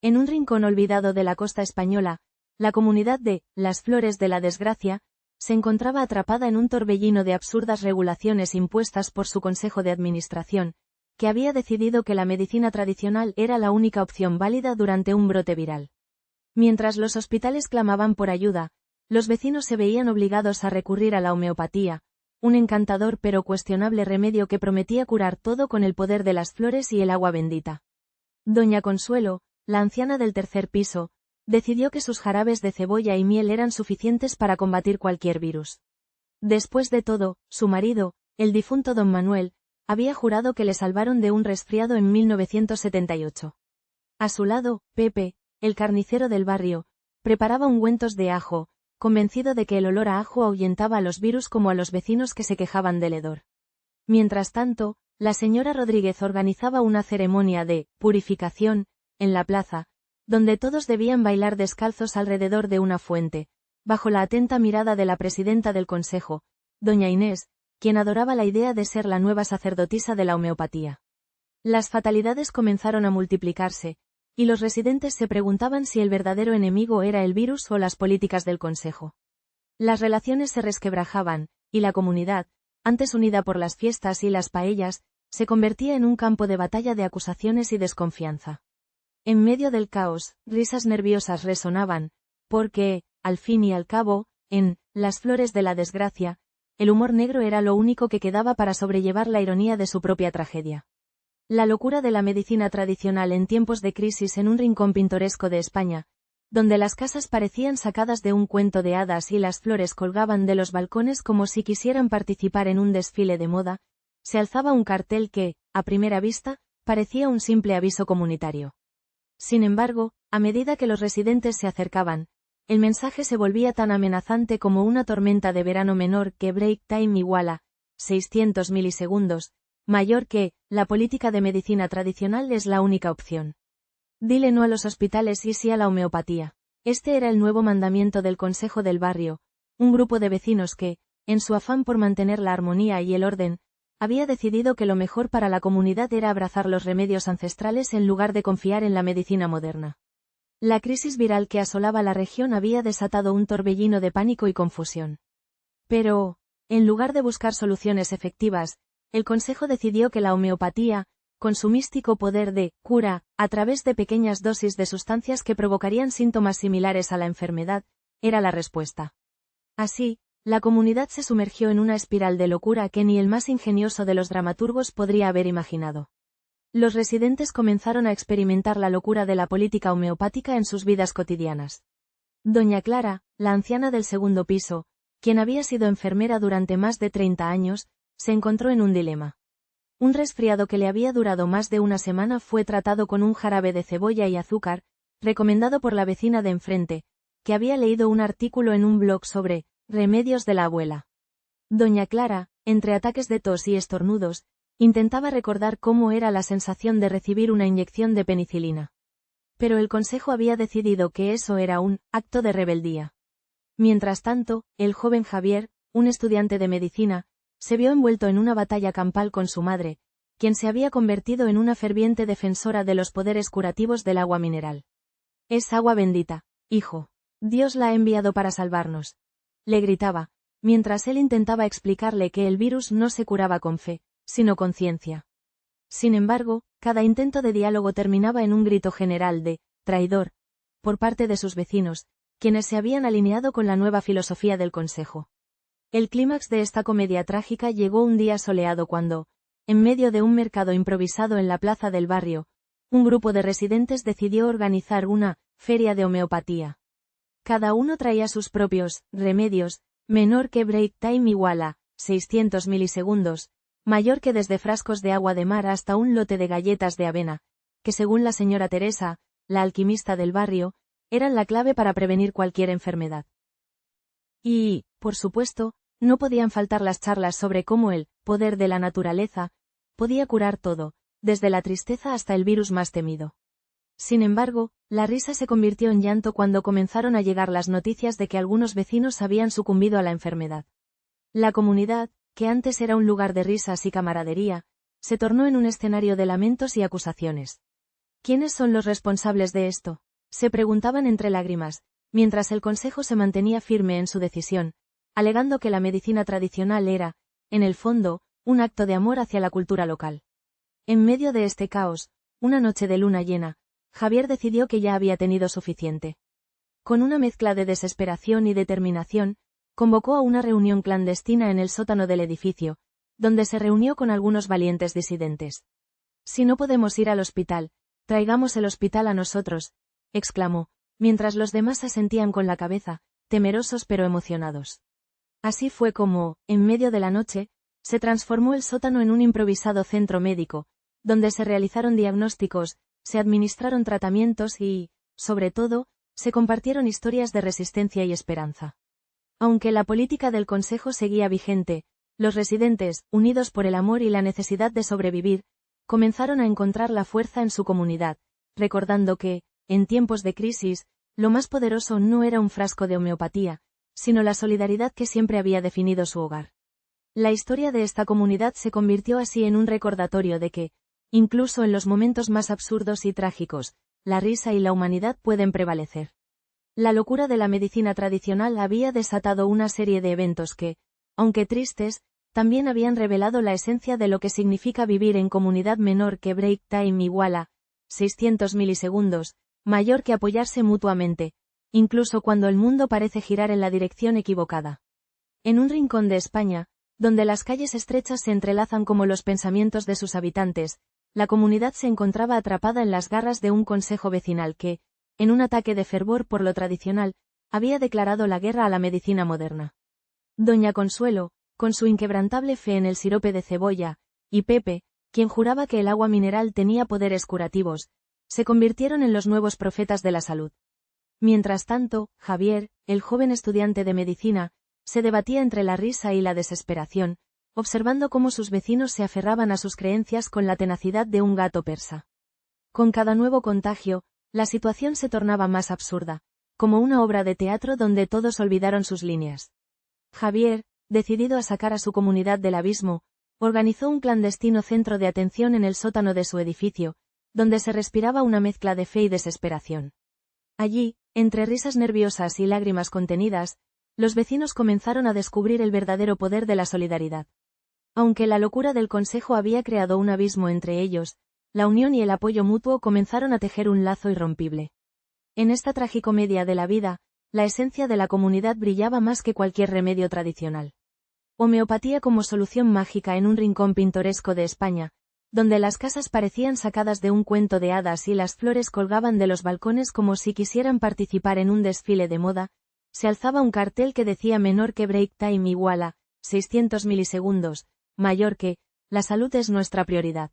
En un rincón olvidado de la costa española, la comunidad de Las Flores de la Desgracia se encontraba atrapada en un torbellino de absurdas regulaciones impuestas por su Consejo de Administración, que había decidido que la medicina tradicional era la única opción válida durante un brote viral. Mientras los hospitales clamaban por ayuda, los vecinos se veían obligados a recurrir a la homeopatía, un encantador pero cuestionable remedio que prometía curar todo con el poder de las flores y el agua bendita. Doña Consuelo, la anciana del tercer piso, decidió que sus jarabes de cebolla y miel eran suficientes para combatir cualquier virus. Después de todo, su marido, el difunto don Manuel, había jurado que le salvaron de un resfriado en 1978. A su lado, Pepe, el carnicero del barrio, preparaba ungüentos de ajo, convencido de que el olor a ajo ahuyentaba a los virus como a los vecinos que se quejaban del hedor. Mientras tanto, la señora Rodríguez organizaba una ceremonia de purificación en la plaza, donde todos debían bailar descalzos alrededor de una fuente, bajo la atenta mirada de la presidenta del consejo, doña Inés, quien adoraba la idea de ser la nueva sacerdotisa de la homeopatía. Las fatalidades comenzaron a multiplicarse, y los residentes se preguntaban si el verdadero enemigo era el virus o las políticas del consejo. Las relaciones se resquebrajaban, y la comunidad, antes unida por las fiestas y las paellas, se convertía en un campo de batalla de acusaciones y desconfianza. En medio del caos, risas nerviosas resonaban, porque, al fin y al cabo, en Las Flores de la Desgracia, el humor negro era lo único que quedaba para sobrellevar la ironía de su propia tragedia. La locura de la medicina tradicional en tiempos de crisis en un rincón pintoresco de España, donde las casas parecían sacadas de un cuento de hadas y las flores colgaban de los balcones como si quisieran participar en un desfile de moda, se alzaba un cartel que, a primera vista, parecía un simple aviso comunitario. Sin embargo, a medida que los residentes se acercaban, el mensaje se volvía tan amenazante como una tormenta de verano menor que break time igual a 600 milisegundos, mayor que, la política de medicina tradicional es la única opción. Dile no a los hospitales y sí a la homeopatía. Este era el nuevo mandamiento del Consejo del Barrio, un grupo de vecinos que, en su afán por mantener la armonía y el orden, había decidido que lo mejor para la comunidad era abrazar los remedios ancestrales en lugar de confiar en la medicina moderna. La crisis viral que asolaba la región había desatado un torbellino de pánico y confusión. Pero, en lugar de buscar soluciones efectivas, el Consejo decidió que la homeopatía, con su místico poder de cura, a través de pequeñas dosis de sustancias que provocarían síntomas similares a la enfermedad, era la respuesta. Así, la comunidad se sumergió en una espiral de locura que ni el más ingenioso de los dramaturgos podría haber imaginado. Los residentes comenzaron a experimentar la locura de la política homeopática en sus vidas cotidianas. Doña Clara, la anciana del segundo piso, quien había sido enfermera durante más de 30 años, se encontró en un dilema. Un resfriado que le había durado más de una semana fue tratado con un jarabe de cebolla y azúcar, recomendado por la vecina de enfrente, que había leído un artículo en un blog sobre remedios de la abuela. Doña Clara, entre ataques de tos y estornudos, intentaba recordar cómo era la sensación de recibir una inyección de penicilina. Pero el consejo había decidido que eso era un acto de rebeldía. Mientras tanto, el joven Javier, un estudiante de medicina, se vio envuelto en una batalla campal con su madre, quien se había convertido en una ferviente defensora de los poderes curativos del agua mineral. Es agua bendita, hijo. Dios la ha enviado para salvarnos. Le gritaba, mientras él intentaba explicarle que el virus no se curaba con fe, sino con ciencia. Sin embargo, cada intento de diálogo terminaba en un grito general de traidor, por parte de sus vecinos, quienes se habían alineado con la nueva filosofía del consejo. El clímax de esta comedia trágica llegó un día soleado cuando, en medio de un mercado improvisado en la plaza del barrio, un grupo de residentes decidió organizar una feria de homeopatía. Cada uno traía sus propios remedios, menor que break time igual a 600 milisegundos, mayor que desde frascos de agua de mar hasta un lote de galletas de avena, que según la señora Teresa, la alquimista del barrio, eran la clave para prevenir cualquier enfermedad. Y, por supuesto, no podían faltar las charlas sobre cómo el poder de la naturaleza podía curar todo, desde la tristeza hasta el virus más temido. Sin embargo, la risa se convirtió en llanto cuando comenzaron a llegar las noticias de que algunos vecinos habían sucumbido a la enfermedad. La comunidad, que antes era un lugar de risas y camaradería, se tornó en un escenario de lamentos y acusaciones. ¿Quiénes son los responsables de esto?, se preguntaban entre lágrimas, mientras el consejo se mantenía firme en su decisión, alegando que la medicina tradicional era, en el fondo, un acto de amor hacia la cultura local. En medio de este caos, una noche de luna llena, Javier decidió que ya había tenido suficiente. Con una mezcla de desesperación y determinación, convocó a una reunión clandestina en el sótano del edificio, donde se reunió con algunos valientes disidentes. «Si no podemos ir al hospital, traigamos el hospital a nosotros», exclamó, mientras los demás asentían con la cabeza, temerosos pero emocionados. Así fue como, en medio de la noche, se transformó el sótano en un improvisado centro médico, donde se realizaron diagnósticos, se administraron tratamientos y, sobre todo, se compartieron historias de resistencia y esperanza. Aunque la política del Consejo seguía vigente, los residentes, unidos por el amor y la necesidad de sobrevivir, comenzaron a encontrar la fuerza en su comunidad, recordando que, en tiempos de crisis, lo más poderoso no era un frasco de homeopatía, sino la solidaridad que siempre había definido su hogar. La historia de esta comunidad se convirtió así en un recordatorio de que, incluso en los momentos más absurdos y trágicos, la risa y la humanidad pueden prevalecer. La locura de la medicina tradicional había desatado una serie de eventos que, aunque tristes, también habían revelado la esencia de lo que significa vivir en comunidad menor que break time igual a 600 milisegundos, mayor que apoyarse mutuamente, incluso cuando el mundo parece girar en la dirección equivocada. En un rincón de España, donde las calles estrechas se entrelazan como los pensamientos de sus habitantes, la comunidad se encontraba atrapada en las garras de un consejo vecinal que, en un ataque de fervor por lo tradicional, había declarado la guerra a la medicina moderna. Doña Consuelo, con su inquebrantable fe en el sirope de cebolla, y Pepe, quien juraba que el agua mineral tenía poderes curativos, se convirtieron en los nuevos profetas de la salud. Mientras tanto, Javier, el joven estudiante de medicina, se debatía entre la risa y la desesperación, observando cómo sus vecinos se aferraban a sus creencias con la tenacidad de un gato persa. Con cada nuevo contagio, la situación se tornaba más absurda, como una obra de teatro donde todos olvidaron sus líneas. Javier, decidido a sacar a su comunidad del abismo, organizó un clandestino centro de atención en el sótano de su edificio, donde se respiraba una mezcla de fe y desesperación. Allí, entre risas nerviosas y lágrimas contenidas, los vecinos comenzaron a descubrir el verdadero poder de la solidaridad. Aunque la locura del consejo había creado un abismo entre ellos, la unión y el apoyo mutuo comenzaron a tejer un lazo irrompible. En esta tragicomedia de la vida, la esencia de la comunidad brillaba más que cualquier remedio tradicional. Homeopatía como solución mágica en un rincón pintoresco de España, donde las casas parecían sacadas de un cuento de hadas y las flores colgaban de los balcones como si quisieran participar en un desfile de moda, se alzaba un cartel que decía menor que break time igual a 600 milisegundos, mayor que, la salud es nuestra prioridad.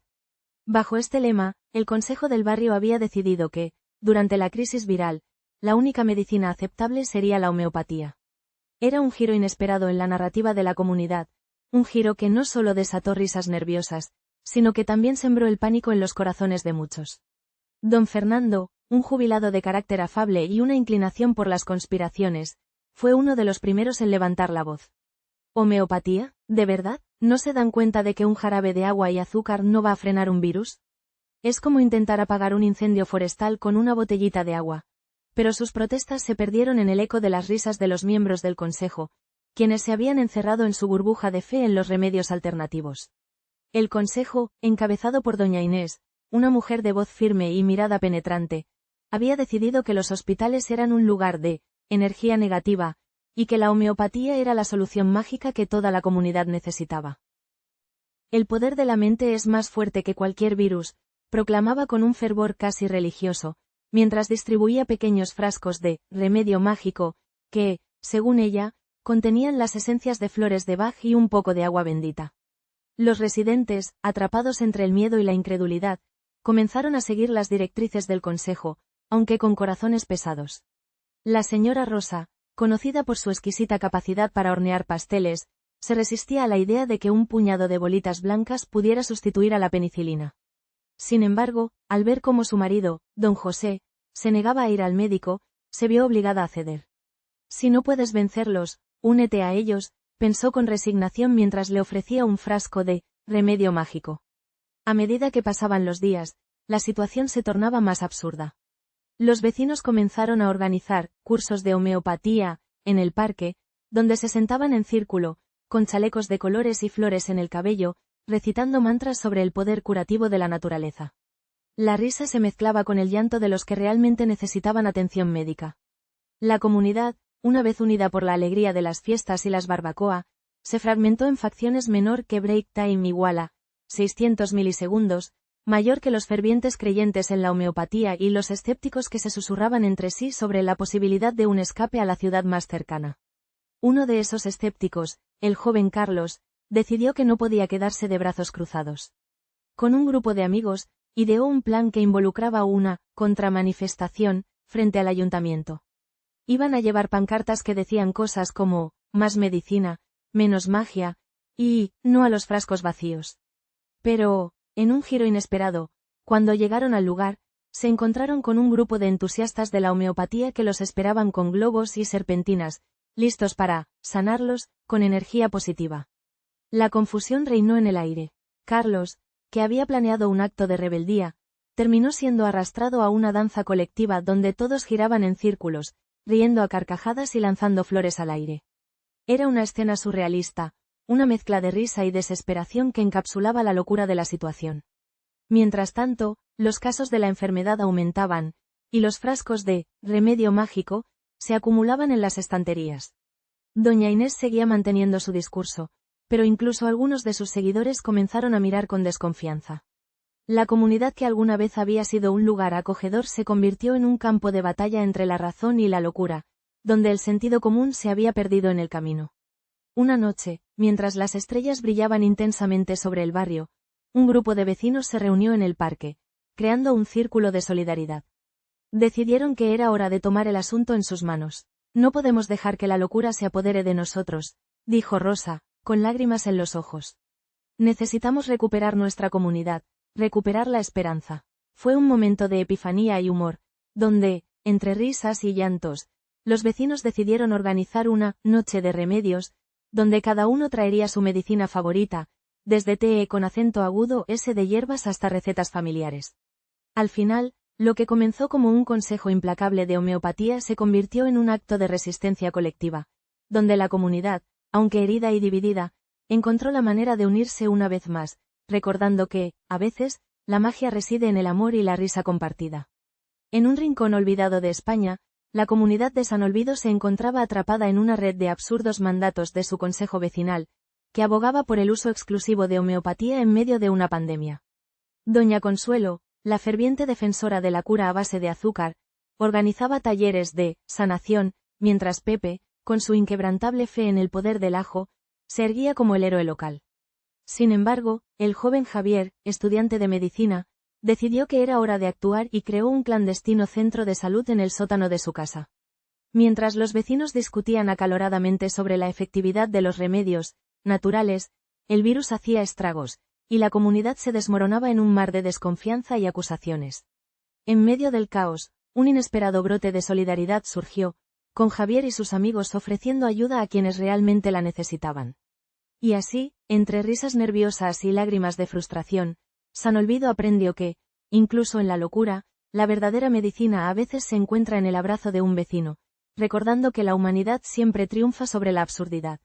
Bajo este lema, el Consejo del Barrio había decidido que, durante la crisis viral, la única medicina aceptable sería la homeopatía. Era un giro inesperado en la narrativa de la comunidad, un giro que no solo desató risas nerviosas, sino que también sembró el pánico en los corazones de muchos. Don Fernando, un jubilado de carácter afable y una inclinación por las conspiraciones, fue uno de los primeros en levantar la voz. ¿Homeopatía? ¿De verdad? ¿No se dan cuenta de que un jarabe de agua y azúcar no va a frenar un virus? Es como intentar apagar un incendio forestal con una botellita de agua. Pero sus protestas se perdieron en el eco de las risas de los miembros del consejo, quienes se habían encerrado en su burbuja de fe en los remedios alternativos. El consejo, encabezado por doña Inés, una mujer de voz firme y mirada penetrante, había decidido que los hospitales eran un lugar de energía negativa, y que la homeopatía era la solución mágica que toda la comunidad necesitaba. El poder de la mente es más fuerte que cualquier virus, proclamaba con un fervor casi religioso, mientras distribuía pequeños frascos de remedio mágico, que, según ella, contenían las esencias de flores de Bach y un poco de agua bendita. Los residentes, atrapados entre el miedo y la incredulidad, comenzaron a seguir las directrices del consejo, aunque con corazones pesados. La señora Rosa, conocida por su exquisita capacidad para hornear pasteles, se resistía a la idea de que un puñado de bolitas blancas pudiera sustituir a la penicilina. Sin embargo, al ver cómo su marido, don José, se negaba a ir al médico, se vio obligada a ceder. Si no puedes vencerlos, únete a ellos, pensó con resignación mientras le ofrecía un frasco de remedio mágico. A medida que pasaban los días, la situación se tornaba más absurda. Los vecinos comenzaron a organizar cursos de homeopatía en el parque, donde se sentaban en círculo, con chalecos de colores y flores en el cabello, recitando mantras sobre el poder curativo de la naturaleza. La risa se mezclaba con el llanto de los que realmente necesitaban atención médica. La comunidad, una vez unida por la alegría de las fiestas y las barbacoa, se fragmentó en facciones menor que break time igual a 600 milisegundos, mayor que los fervientes creyentes en la homeopatía y los escépticos que se susurraban entre sí sobre la posibilidad de un escape a la ciudad más cercana. Uno de esos escépticos, el joven Carlos, decidió que no podía quedarse de brazos cruzados. Con un grupo de amigos, ideó un plan que involucraba una contramanifestación frente al ayuntamiento. Iban a llevar pancartas que decían cosas como, más medicina, menos magia, y, no a los frascos vacíos. Pero, en un giro inesperado, cuando llegaron al lugar, se encontraron con un grupo de entusiastas de la homeopatía que los esperaban con globos y serpentinas, listos para sanarlos, con energía positiva. La confusión reinó en el aire. Carlos, que había planeado un acto de rebeldía, terminó siendo arrastrado a una danza colectiva donde todos giraban en círculos, riendo a carcajadas y lanzando flores al aire. Era una escena surrealista, una mezcla de risa y desesperación que encapsulaba la locura de la situación. Mientras tanto, los casos de la enfermedad aumentaban, y los frascos de remedio mágico se acumulaban en las estanterías. Doña Inés seguía manteniendo su discurso, pero incluso algunos de sus seguidores comenzaron a mirar con desconfianza. La comunidad que alguna vez había sido un lugar acogedor se convirtió en un campo de batalla entre la razón y la locura, donde el sentido común se había perdido en el camino. Una noche, mientras las estrellas brillaban intensamente sobre el barrio, un grupo de vecinos se reunió en el parque, creando un círculo de solidaridad. Decidieron que era hora de tomar el asunto en sus manos. No podemos dejar que la locura se apodere de nosotros, dijo Rosa, con lágrimas en los ojos. Necesitamos recuperar nuestra comunidad, recuperar la esperanza. Fue un momento de epifanía y humor, donde, entre risas y llantos, los vecinos decidieron organizar una noche de remedios, donde cada uno traería su medicina favorita, desde té con acento agudo S de hierbas hasta recetas familiares. Al final, lo que comenzó como un consejo implacable de homeopatía se convirtió en un acto de resistencia colectiva, donde la comunidad, aunque herida y dividida, encontró la manera de unirse una vez más, recordando que, a veces, la magia reside en el amor y la risa compartida. En un rincón olvidado de España, la comunidad de San Olvido se encontraba atrapada en una red de absurdos mandatos de su consejo vecinal, que abogaba por el uso exclusivo de homeopatía en medio de una pandemia. Doña Consuelo, la ferviente defensora de la cura a base de azúcar, organizaba talleres de sanación, mientras Pepe, con su inquebrantable fe en el poder del ajo, se erguía como el héroe local. Sin embargo, el joven Javier, estudiante de medicina, decidió que era hora de actuar y creó un clandestino centro de salud en el sótano de su casa. Mientras los vecinos discutían acaloradamente sobre la efectividad de los remedios naturales, el virus hacía estragos, y la comunidad se desmoronaba en un mar de desconfianza y acusaciones. En medio del caos, un inesperado brote de solidaridad surgió, con Javier y sus amigos ofreciendo ayuda a quienes realmente la necesitaban. Y así, entre risas nerviosas y lágrimas de frustración, San Olvido aprendió que, incluso en la locura, la verdadera medicina a veces se encuentra en el abrazo de un vecino, recordando que la humanidad siempre triunfa sobre la absurdidad.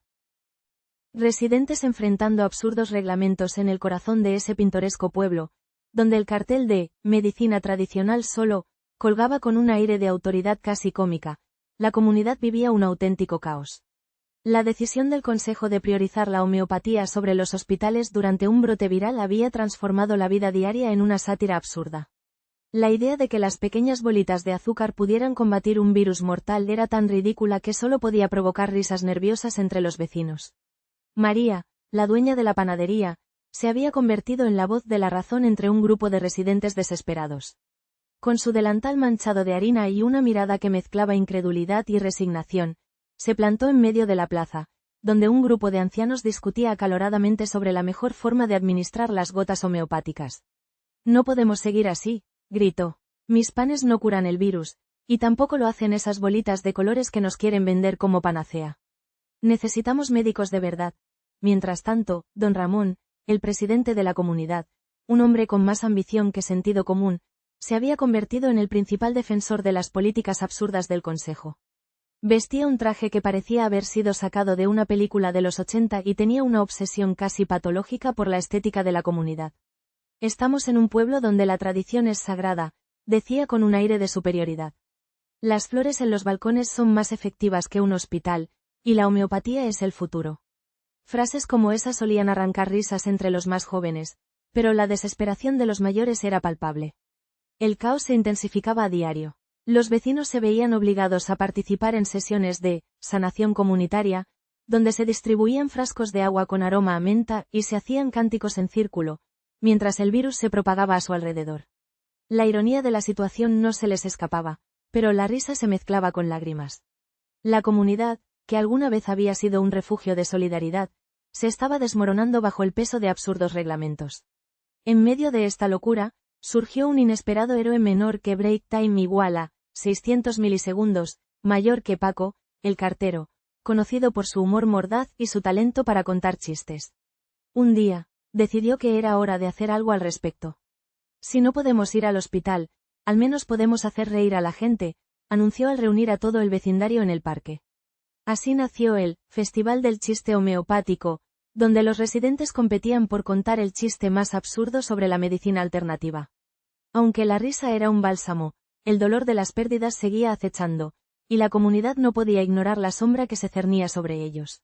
Residentes enfrentando absurdos reglamentos en el corazón de ese pintoresco pueblo, donde el cartel de medicina tradicional solo colgaba con un aire de autoridad casi cómica, la comunidad vivía un auténtico caos. La decisión del Consejo de priorizar la homeopatía sobre los hospitales durante un brote viral había transformado la vida diaria en una sátira absurda. La idea de que las pequeñas bolitas de azúcar pudieran combatir un virus mortal era tan ridícula que solo podía provocar risas nerviosas entre los vecinos. María, la dueña de la panadería, se había convertido en la voz de la razón entre un grupo de residentes desesperados. Con su delantal manchado de harina y una mirada que mezclaba incredulidad y resignación, se plantó en medio de la plaza, donde un grupo de ancianos discutía acaloradamente sobre la mejor forma de administrar las gotas homeopáticas. «No podemos seguir así», gritó. «Mis panes no curan el virus, y tampoco lo hacen esas bolitas de colores que nos quieren vender como panacea. Necesitamos médicos de verdad». Mientras tanto, don Ramón, el presidente de la comunidad, un hombre con más ambición que sentido común, se había convertido en el principal defensor de las políticas absurdas del Consejo. Vestía un traje que parecía haber sido sacado de una película de los 80 y tenía una obsesión casi patológica por la estética de la comunidad. Estamos en un pueblo donde la tradición es sagrada, decía con un aire de superioridad. Las flores en los balcones son más efectivas que un hospital, y la homeopatía es el futuro. Frases como esa solían arrancar risas entre los más jóvenes, pero la desesperación de los mayores era palpable. El caos se intensificaba a diario. Los vecinos se veían obligados a participar en sesiones de sanación comunitaria, donde se distribuían frascos de agua con aroma a menta y se hacían cánticos en círculo, mientras el virus se propagaba a su alrededor. La ironía de la situación no se les escapaba, pero la risa se mezclaba con lágrimas. La comunidad, que alguna vez había sido un refugio de solidaridad, se estaba desmoronando bajo el peso de absurdos reglamentos. En medio de esta locura, surgió un inesperado héroe menor que Break Time igual a 600 milisegundos, mayor que Paco, el cartero, conocido por su humor mordaz y su talento para contar chistes. Un día, decidió que era hora de hacer algo al respecto. Si no podemos ir al hospital, al menos podemos hacer reír a la gente, anunció al reunir a todo el vecindario en el parque. Así nació el Festival del Chiste Homeopático, donde los residentes competían por contar el chiste más absurdo sobre la medicina alternativa. Aunque la risa era un bálsamo, el dolor de las pérdidas seguía acechando, y la comunidad no podía ignorar la sombra que se cernía sobre ellos.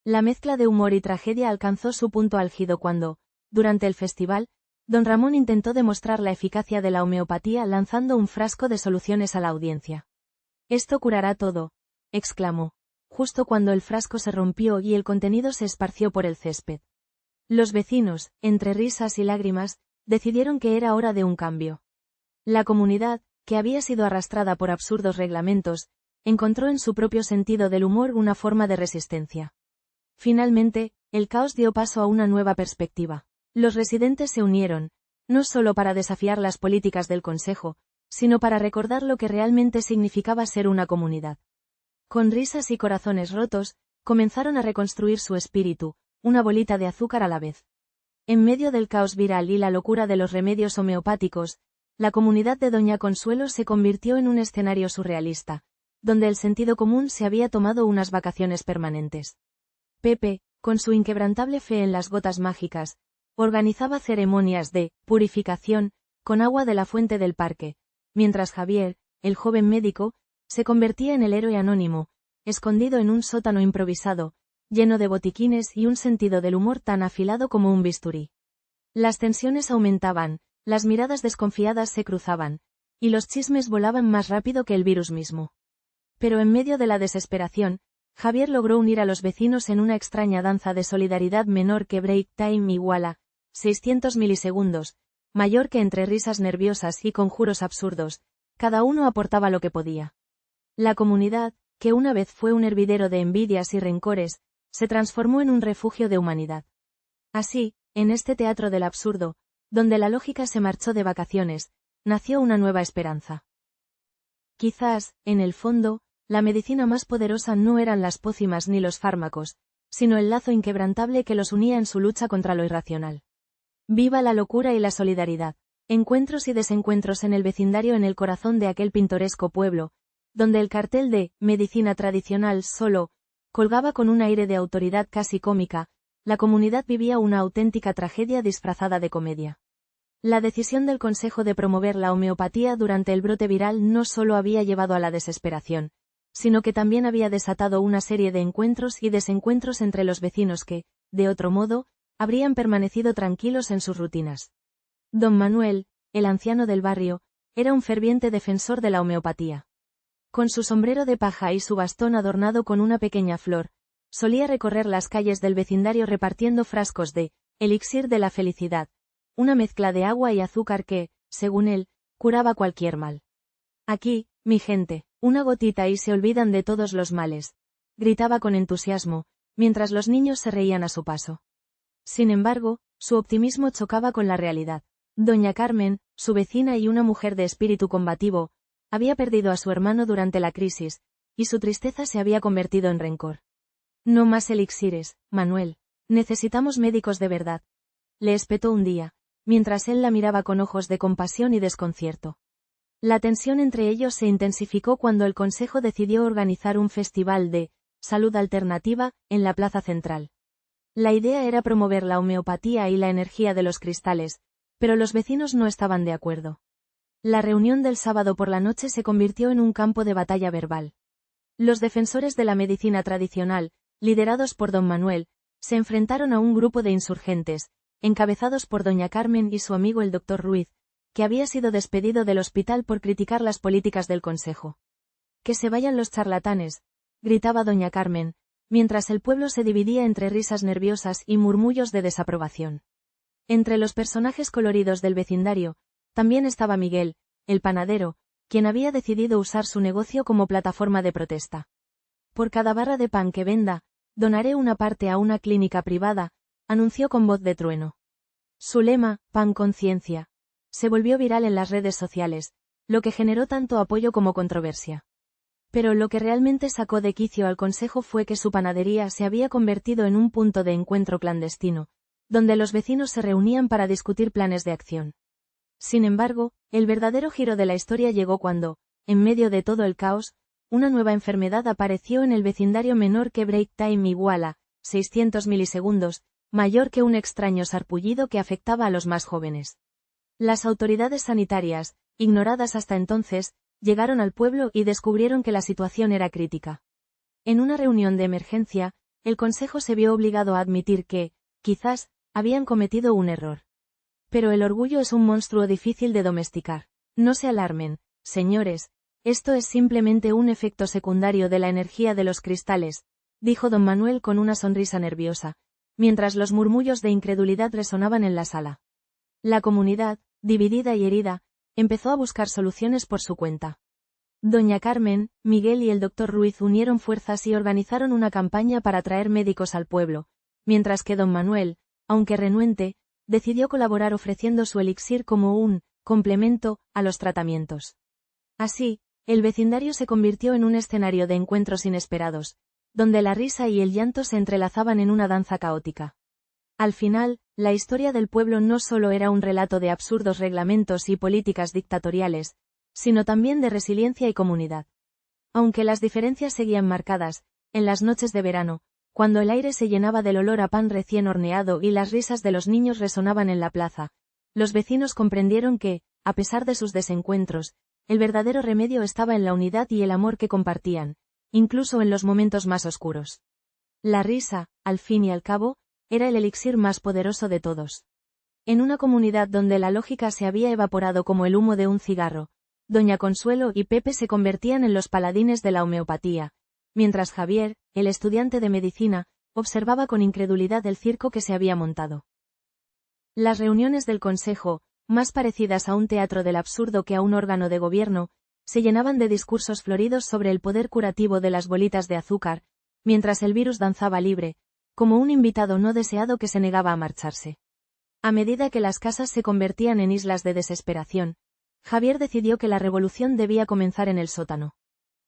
La mezcla de humor y tragedia alcanzó su punto álgido cuando, durante el festival, don Ramón intentó demostrar la eficacia de la homeopatía lanzando un frasco de soluciones a la audiencia. «Esto curará todo», exclamó, justo cuando el frasco se rompió y el contenido se esparció por el césped. Los vecinos, entre risas y lágrimas, decidieron que era hora de un cambio. La comunidad, que había sido arrastrada por absurdos reglamentos, encontró en su propio sentido del humor una forma de resistencia. Finalmente, el caos dio paso a una nueva perspectiva. Los residentes se unieron, no solo para desafiar las políticas del Consejo, sino para recordar lo que realmente significaba ser una comunidad. Con risas y corazones rotos, comenzaron a reconstruir su espíritu, una bolita de azúcar a la vez. En medio del caos viral y la locura de los remedios homeopáticos, la comunidad de Doña Consuelo se convirtió en un escenario surrealista, donde el sentido común se había tomado unas vacaciones permanentes. Pepe, con su inquebrantable fe en las gotas mágicas, organizaba ceremonias de purificación con agua de la fuente del parque, mientras Javier, el joven médico, se convertía en el héroe anónimo, escondido en un sótano improvisado, lleno de botiquines y un sentido del humor tan afilado como un bisturí. Las tensiones aumentaban, las miradas desconfiadas se cruzaban, y los chismes volaban más rápido que el virus mismo. Pero en medio de la desesperación, Javier logró unir a los vecinos en una extraña danza de solidaridad menor que Break Time igual a 600 milisegundos, mayor que entre risas nerviosas y conjuros absurdos, cada uno aportaba lo que podía. La comunidad, que una vez fue un hervidero de envidias y rencores, se transformó en un refugio de humanidad. Así, en este teatro del absurdo, donde la lógica se marchó de vacaciones, nació una nueva esperanza. Quizás, en el fondo, la medicina más poderosa no eran las pócimas ni los fármacos, sino el lazo inquebrantable que los unía en su lucha contra lo irracional. Viva la locura y la solidaridad. Encuentros y desencuentros en el vecindario en el corazón de aquel pintoresco pueblo, donde el cartel de «Medicina tradicional solo» colgaba con un aire de autoridad casi cómica, la comunidad vivía una auténtica tragedia disfrazada de comedia. La decisión del Consejo de promover la homeopatía durante el brote viral no solo había llevado a la desesperación, sino que también había desatado una serie de encuentros y desencuentros entre los vecinos que, de otro modo, habrían permanecido tranquilos en sus rutinas. Don Manuel, el anciano del barrio, era un ferviente defensor de la homeopatía. Con su sombrero de paja y su bastón adornado con una pequeña flor, solía recorrer las calles del vecindario repartiendo frascos de elixir de la felicidad, una mezcla de agua y azúcar que, según él, curaba cualquier mal. «Aquí, mi gente, una gotita y se olvidan de todos los males», gritaba con entusiasmo, mientras los niños se reían a su paso. Sin embargo, su optimismo chocaba con la realidad. Doña Carmen, su vecina y una mujer de espíritu combativo, había perdido a su hermano durante la crisis, y su tristeza se había convertido en rencor. «No más elixires, Manuel. Necesitamos médicos de verdad», le espetó un día, mientras él la miraba con ojos de compasión y desconcierto. La tensión entre ellos se intensificó cuando el consejo decidió organizar un festival de salud alternativa en la plaza central. La idea era promover la homeopatía y la energía de los cristales, pero los vecinos no estaban de acuerdo. La reunión del sábado por la noche se convirtió en un campo de batalla verbal. Los defensores de la medicina tradicional, liderados por don Manuel, se enfrentaron a un grupo de insurgentes, encabezados por doña Carmen y su amigo el doctor Ruiz, que había sido despedido del hospital por criticar las políticas del consejo. «Que se vayan los charlatanes», gritaba doña Carmen, mientras el pueblo se dividía entre risas nerviosas y murmullos de desaprobación. Entre los personajes coloridos del vecindario, también estaba Miguel, el panadero, quien había decidido usar su negocio como plataforma de protesta. «Por cada barra de pan que venda, donaré una parte a una clínica privada», anunció con voz de trueno. Su lema, «Pan conciencia», se volvió viral en las redes sociales, lo que generó tanto apoyo como controversia. Pero lo que realmente sacó de quicio al consejo fue que su panadería se había convertido en un punto de encuentro clandestino, donde los vecinos se reunían para discutir planes de acción. Sin embargo, el verdadero giro de la historia llegó cuando, en medio de todo el caos, una nueva enfermedad apareció en el vecindario menor que break time igual a 600 milisegundos, mayor que un extraño sarpullido que afectaba a los más jóvenes. Las autoridades sanitarias, ignoradas hasta entonces, llegaron al pueblo y descubrieron que la situación era crítica. En una reunión de emergencia, el consejo se vio obligado a admitir que, quizás, habían cometido un error. Pero el orgullo es un monstruo difícil de domesticar. No se alarmen, señores, esto es simplemente un efecto secundario de la energía de los cristales, dijo don Manuel con una sonrisa nerviosa, mientras los murmullos de incredulidad resonaban en la sala. La comunidad, dividida y herida, empezó a buscar soluciones por su cuenta. Doña Carmen, Miguel y el doctor Ruiz unieron fuerzas y organizaron una campaña para traer médicos al pueblo, mientras que don Manuel, aunque renuente, decidió colaborar ofreciendo su elixir como un complemento a los tratamientos. Así, el vecindario se convirtió en un escenario de encuentros inesperados, donde la risa y el llanto se entrelazaban en una danza caótica. Al final, la historia del pueblo no solo era un relato de absurdos reglamentos y políticas dictatoriales, sino también de resiliencia y comunidad. Aunque las diferencias seguían marcadas, en las noches de verano, cuando el aire se llenaba del olor a pan recién horneado y las risas de los niños resonaban en la plaza, los vecinos comprendieron que, a pesar de sus desencuentros, el verdadero remedio estaba en la unidad y el amor que compartían, incluso en los momentos más oscuros. La risa, al fin y al cabo, era el elixir más poderoso de todos. En una comunidad donde la lógica se había evaporado como el humo de un cigarro, doña Consuelo y Pepe se convertían en los paladines de la homeopatía, mientras Javier, el estudiante de medicina, observaba con incredulidad el circo que se había montado. Las reuniones del consejo, más parecidas a un teatro del absurdo que a un órgano de gobierno, se llenaban de discursos floridos sobre el poder curativo de las bolitas de azúcar, mientras el virus danzaba libre, como un invitado no deseado que se negaba a marcharse. A medida que las casas se convertían en islas de desesperación, Javier decidió que la revolución debía comenzar en el sótano.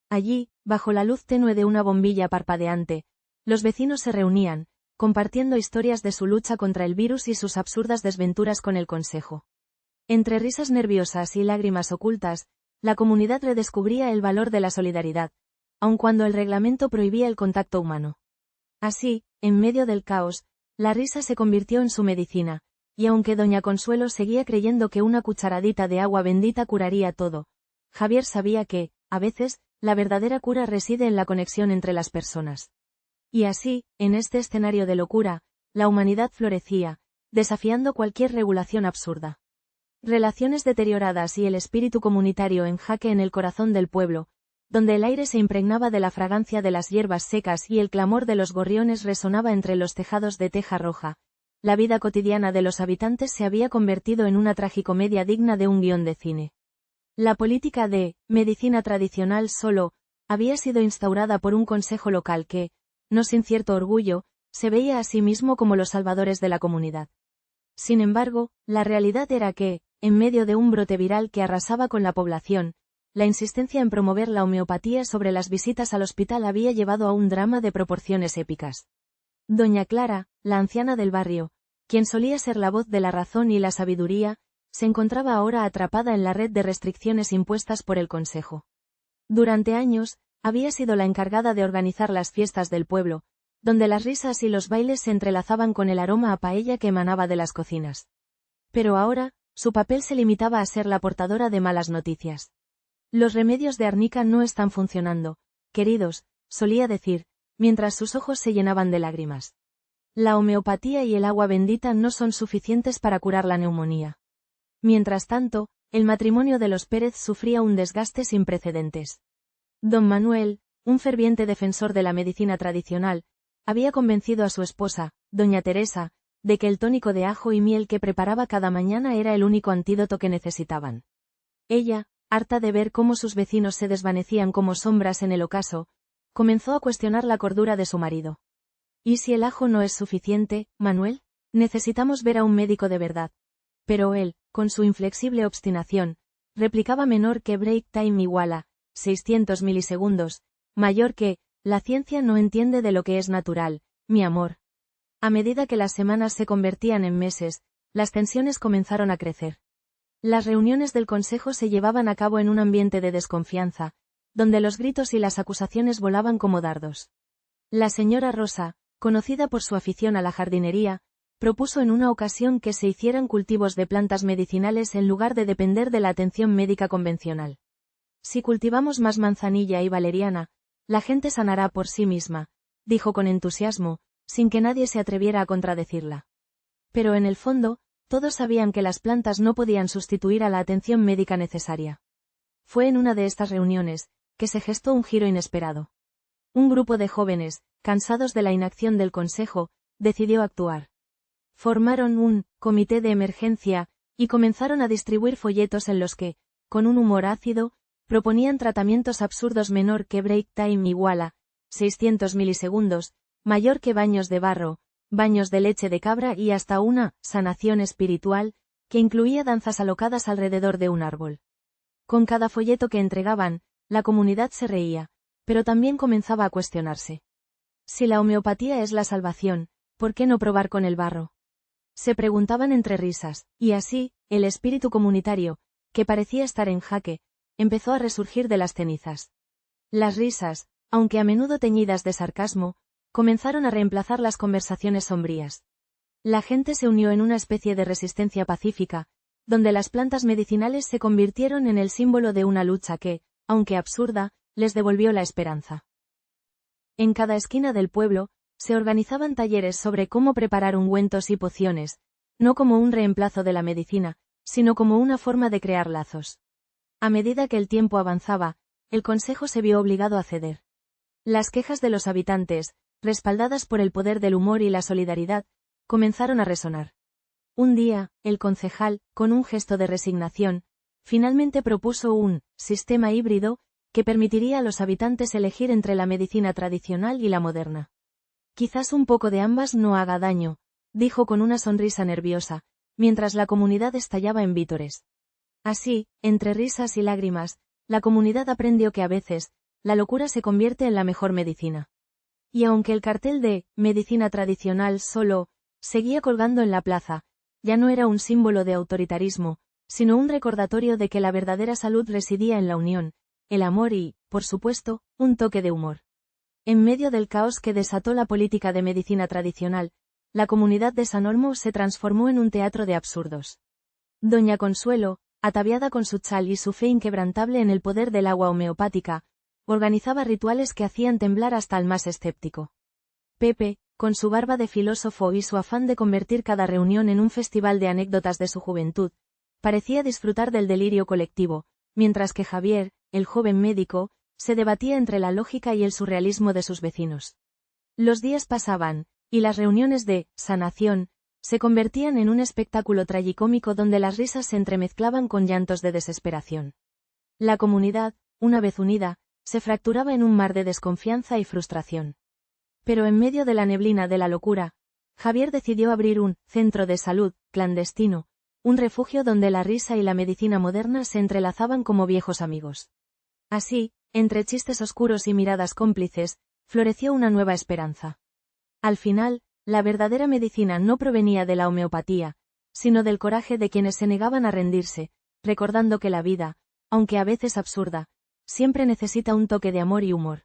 Allí, bajo la luz tenue de una bombilla parpadeante, los vecinos se reunían, compartiendo historias de su lucha contra el virus y sus absurdas desventuras con el consejo. Entre risas nerviosas y lágrimas ocultas, la comunidad redescubría el valor de la solidaridad, aun cuando el reglamento prohibía el contacto humano. Así, en medio del caos, la risa se convirtió en su medicina, y aunque doña Consuelo seguía creyendo que una cucharadita de agua bendita curaría todo, Javier sabía que, a veces, la verdadera cura reside en la conexión entre las personas. Y así, en este escenario de locura, la humanidad florecía, desafiando cualquier regulación absurda. Relaciones deterioradas y el espíritu comunitario en jaque en el corazón del pueblo, donde el aire se impregnaba de la fragancia de las hierbas secas y el clamor de los gorriones resonaba entre los tejados de teja roja. La vida cotidiana de los habitantes se había convertido en una tragicomedia digna de un guión de cine. La política de medicina tradicional solo había sido instaurada por un consejo local que, no sin cierto orgullo, se veía a sí mismo como los salvadores de la comunidad. Sin embargo, la realidad era que, en medio de un brote viral que arrasaba con la población, la insistencia en promover la homeopatía sobre las visitas al hospital había llevado a un drama de proporciones épicas. Doña Clara, la anciana del barrio, quien solía ser la voz de la razón y la sabiduría, se encontraba ahora atrapada en la red de restricciones impuestas por el Consejo. Durante años, había sido la encargada de organizar las fiestas del pueblo, donde las risas y los bailes se entrelazaban con el aroma a paella que emanaba de las cocinas. Pero ahora, su papel se limitaba a ser la portadora de malas noticias. Los remedios de árnica no están funcionando, queridos, solía decir, mientras sus ojos se llenaban de lágrimas. La homeopatía y el agua bendita no son suficientes para curar la neumonía. Mientras tanto, el matrimonio de los Pérez sufría un desgaste sin precedentes. Don Manuel, un ferviente defensor de la medicina tradicional, había convencido a su esposa, doña Teresa, de que el tónico de ajo y miel que preparaba cada mañana era el único antídoto que necesitaban. Ella, harta de ver cómo sus vecinos se desvanecían como sombras en el ocaso, comenzó a cuestionar la cordura de su marido. ¿Y si el ajo no es suficiente, Manuel? Necesitamos ver a un médico de verdad. Pero él, con su inflexible obstinación, replicaba menor que break time igual a 600 milisegundos, mayor que, la ciencia no entiende de lo que es natural, mi amor. A medida que las semanas se convertían en meses, las tensiones comenzaron a crecer. Las reuniones del consejo se llevaban a cabo en un ambiente de desconfianza, donde los gritos y las acusaciones volaban como dardos. La señora Rosa, conocida por su afición a la jardinería, propuso en una ocasión que se hicieran cultivos de plantas medicinales en lugar de depender de la atención médica convencional. Si cultivamos más manzanilla y valeriana, la gente sanará por sí misma, dijo con entusiasmo, sin que nadie se atreviera a contradecirla. Pero en el fondo, todos sabían que las plantas no podían sustituir a la atención médica necesaria. Fue en una de estas reuniones, que se gestó un giro inesperado. Un grupo de jóvenes, cansados de la inacción del consejo, decidió actuar. Formaron un comité de emergencia, y comenzaron a distribuir folletos en los que, con un humor ácido, proponían tratamientos absurdos menor que break time igual a 600 milisegundos, mayor que baños de barro, baños de leche de cabra y hasta una sanación espiritual, que incluía danzas alocadas alrededor de un árbol. Con cada folleto que entregaban, la comunidad se reía, pero también comenzaba a cuestionarse. Si la homeopatía es la salvación, ¿por qué no probar con el barro? Se preguntaban entre risas, y así, el espíritu comunitario, que parecía estar en jaque, empezó a resurgir de las cenizas. Las risas, aunque a menudo teñidas de sarcasmo, comenzaron a reemplazar las conversaciones sombrías. La gente se unió en una especie de resistencia pacífica, donde las plantas medicinales se convirtieron en el símbolo de una lucha que, aunque absurda, les devolvió la esperanza. En cada esquina del pueblo, se organizaban talleres sobre cómo preparar ungüentos y pociones, no como un reemplazo de la medicina, sino como una forma de crear lazos. A medida que el tiempo avanzaba, el consejo se vio obligado a ceder. Las quejas de los habitantes, respaldadas por el poder del humor y la solidaridad, comenzaron a resonar. Un día, el concejal, con un gesto de resignación, finalmente propuso un sistema híbrido que permitiría a los habitantes elegir entre la medicina tradicional y la moderna. Quizás un poco de ambas no haga daño, dijo con una sonrisa nerviosa, mientras la comunidad estallaba en vítores. Así, entre risas y lágrimas, la comunidad aprendió que a veces, la locura se convierte en la mejor medicina. Y aunque el cartel de medicina tradicional solo seguía colgando en la plaza, ya no era un símbolo de autoritarismo, sino un recordatorio de que la verdadera salud residía en la unión, el amor y, por supuesto, un toque de humor. En medio del caos que desató la política de medicina tradicional, la comunidad de San Olmo se transformó en un teatro de absurdos. Doña Consuelo, ataviada con su chal y su fe inquebrantable en el poder del agua homeopática, organizaba rituales que hacían temblar hasta al más escéptico. Pepe, con su barba de filósofo y su afán de convertir cada reunión en un festival de anécdotas de su juventud, parecía disfrutar del delirio colectivo, mientras que Javier, el joven médico, se debatía entre la lógica y el surrealismo de sus vecinos. Los días pasaban, y las reuniones de sanación se convertían en un espectáculo tragicómico donde las risas se entremezclaban con llantos de desesperación. La comunidad, una vez unida, se fracturaba en un mar de desconfianza y frustración. Pero en medio de la neblina de la locura, Javier decidió abrir un centro de salud clandestino, un refugio donde la risa y la medicina moderna se entrelazaban como viejos amigos. Así, entre chistes oscuros y miradas cómplices, floreció una nueva esperanza. Al final, La verdadera medicina no provenía de la homeopatía, sino del coraje de quienes se negaban a rendirse, recordando que la vida, aunque a veces absurda, siempre necesita un toque de amor y humor.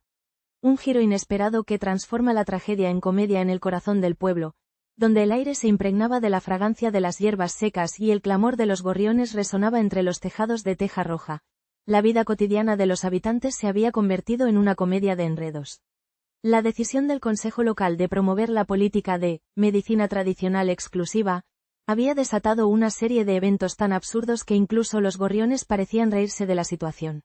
Un giro inesperado que transforma la tragedia en comedia en el corazón del pueblo, donde el aire se impregnaba de la fragancia de las hierbas secas y el clamor de los gorriones resonaba entre los tejados de teja roja. La vida cotidiana de los habitantes se había convertido en una comedia de enredos. La decisión del Consejo Local de promover la política de medicina tradicional exclusiva había desatado una serie de eventos tan absurdos que incluso los gorriones parecían reírse de la situación.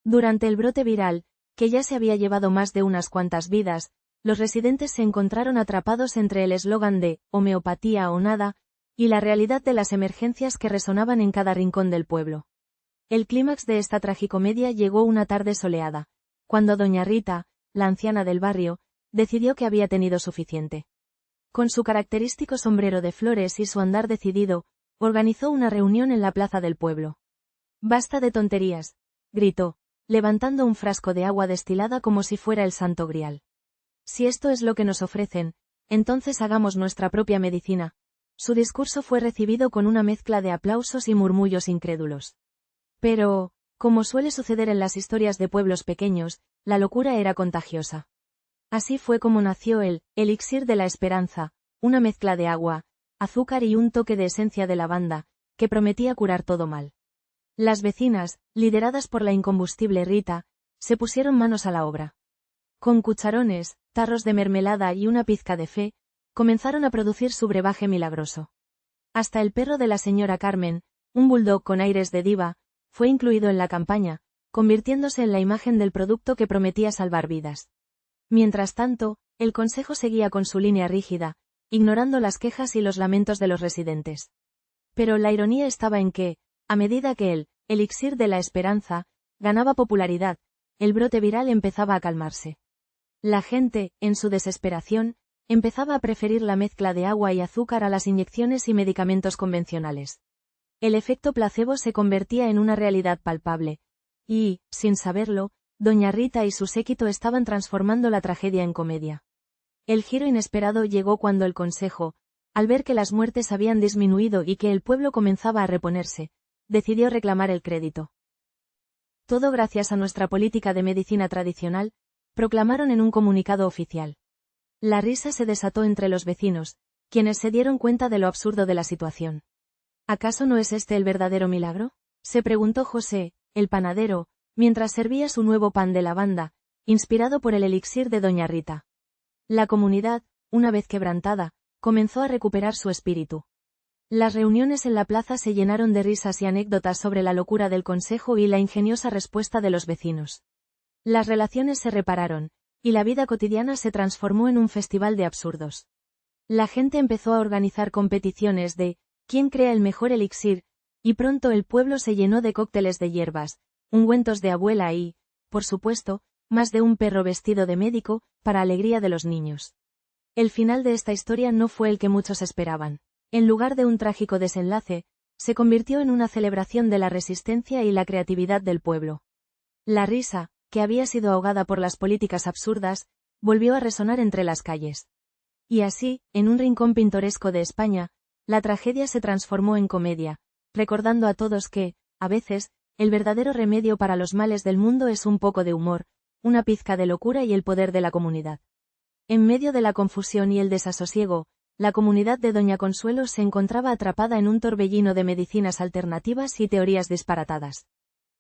Durante el brote viral, que ya se había llevado más de unas cuantas vidas, los residentes se encontraron atrapados entre el eslogan de homeopatía o nada y la realidad de las emergencias que resonaban en cada rincón del pueblo. El clímax de esta tragicomedia llegó una tarde soleada, cuando doña Rita, la anciana del barrio, decidió que había tenido suficiente. Con su característico sombrero de flores y su andar decidido, organizó una reunión en la plaza del pueblo. «Basta de tonterías», gritó, levantando un frasco de agua destilada como si fuera el santo grial. «Si esto es lo que nos ofrecen, entonces hagamos nuestra propia medicina». Su discurso fue recibido con una mezcla de aplausos y murmullos incrédulos. Pero, como suele suceder en las historias de pueblos pequeños, la locura era contagiosa. Así fue como nació el elixir de la esperanza, una mezcla de agua, azúcar y un toque de esencia de lavanda, que prometía curar todo mal. Las vecinas, lideradas por la incombustible Rita, se pusieron manos a la obra. Con cucharones, tarros de mermelada y una pizca de fe, comenzaron a producir su brebaje milagroso. Hasta el perro de la señora Carmen, un bulldog con aires de diva, fue incluido en la campaña, convirtiéndose en la imagen del producto que prometía salvar vidas. Mientras tanto, el consejo seguía con su línea rígida, ignorando las quejas y los lamentos de los residentes. Pero la ironía estaba en que, a medida que el elixir de la esperanza ganaba popularidad, el brote viral empezaba a calmarse. La gente, en su desesperación, empezaba a preferir la mezcla de agua y azúcar a las inyecciones y medicamentos convencionales. El efecto placebo se convertía en una realidad palpable, y, sin saberlo, doña Rita y su séquito estaban transformando la tragedia en comedia. El giro inesperado llegó cuando el consejo, al ver que las muertes habían disminuido y que el pueblo comenzaba a reponerse, decidió reclamar el crédito. Todo gracias a nuestra política de medicina tradicional, proclamaron en un comunicado oficial. La risa se desató entre los vecinos, quienes se dieron cuenta de lo absurdo de la situación. ¿Acaso no es este el verdadero milagro?, se preguntó José, el panadero, mientras servía su nuevo pan de lavanda, inspirado por el elixir de doña Rita. La comunidad, una vez quebrantada, comenzó a recuperar su espíritu. Las reuniones en la plaza se llenaron de risas y anécdotas sobre la locura del consejo y la ingeniosa respuesta de los vecinos. Las relaciones se repararon, y la vida cotidiana se transformó en un festival de absurdos. La gente empezó a organizar competiciones de ¿quién crea el mejor elixir?, y pronto el pueblo se llenó de cócteles de hierbas, ungüentos de abuela y, por supuesto, más de un perro vestido de médico, para alegría de los niños. El final de esta historia no fue el que muchos esperaban. En lugar de un trágico desenlace, se convirtió en una celebración de la resistencia y la creatividad del pueblo. La risa, que había sido ahogada por las políticas absurdas, volvió a resonar entre las calles. Y así, en un rincón pintoresco de España, la tragedia se transformó en comedia, recordando a todos que, a veces, el verdadero remedio para los males del mundo es un poco de humor, una pizca de locura y el poder de la comunidad. En medio de la confusión y el desasosiego, la comunidad de Doña Consuelo se encontraba atrapada en un torbellino de medicinas alternativas y teorías disparatadas.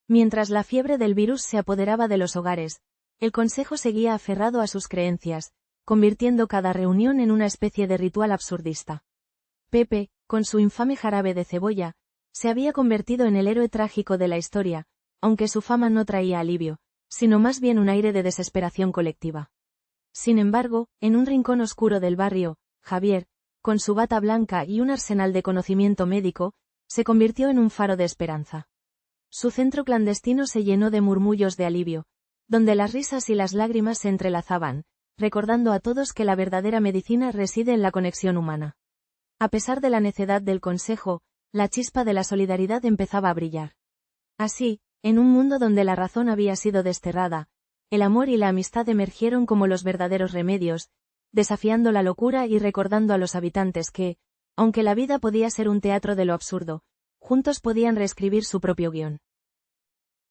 Mientras la fiebre del virus se apoderaba de los hogares, el consejo seguía aferrado a sus creencias, convirtiendo cada reunión en una especie de ritual absurdista. Pepe, con su infame jarabe de cebolla, se había convertido en el héroe trágico de la historia, aunque su fama no traía alivio, sino más bien un aire de desesperación colectiva. Sin embargo, en un rincón oscuro del barrio, Javier, con su bata blanca y un arsenal de conocimiento médico, se convirtió en un faro de esperanza. Su centro clandestino se llenó de murmullos de alivio, donde las risas y las lágrimas se entrelazaban, recordando a todos que la verdadera medicina reside en la conexión humana. A pesar de la necedad del consejo, la chispa de la solidaridad empezaba a brillar. Así, en un mundo donde la razón había sido desterrada, el amor y la amistad emergieron como los verdaderos remedios, desafiando la locura y recordando a los habitantes que, aunque la vida podía ser un teatro de lo absurdo, juntos podían reescribir su propio guión.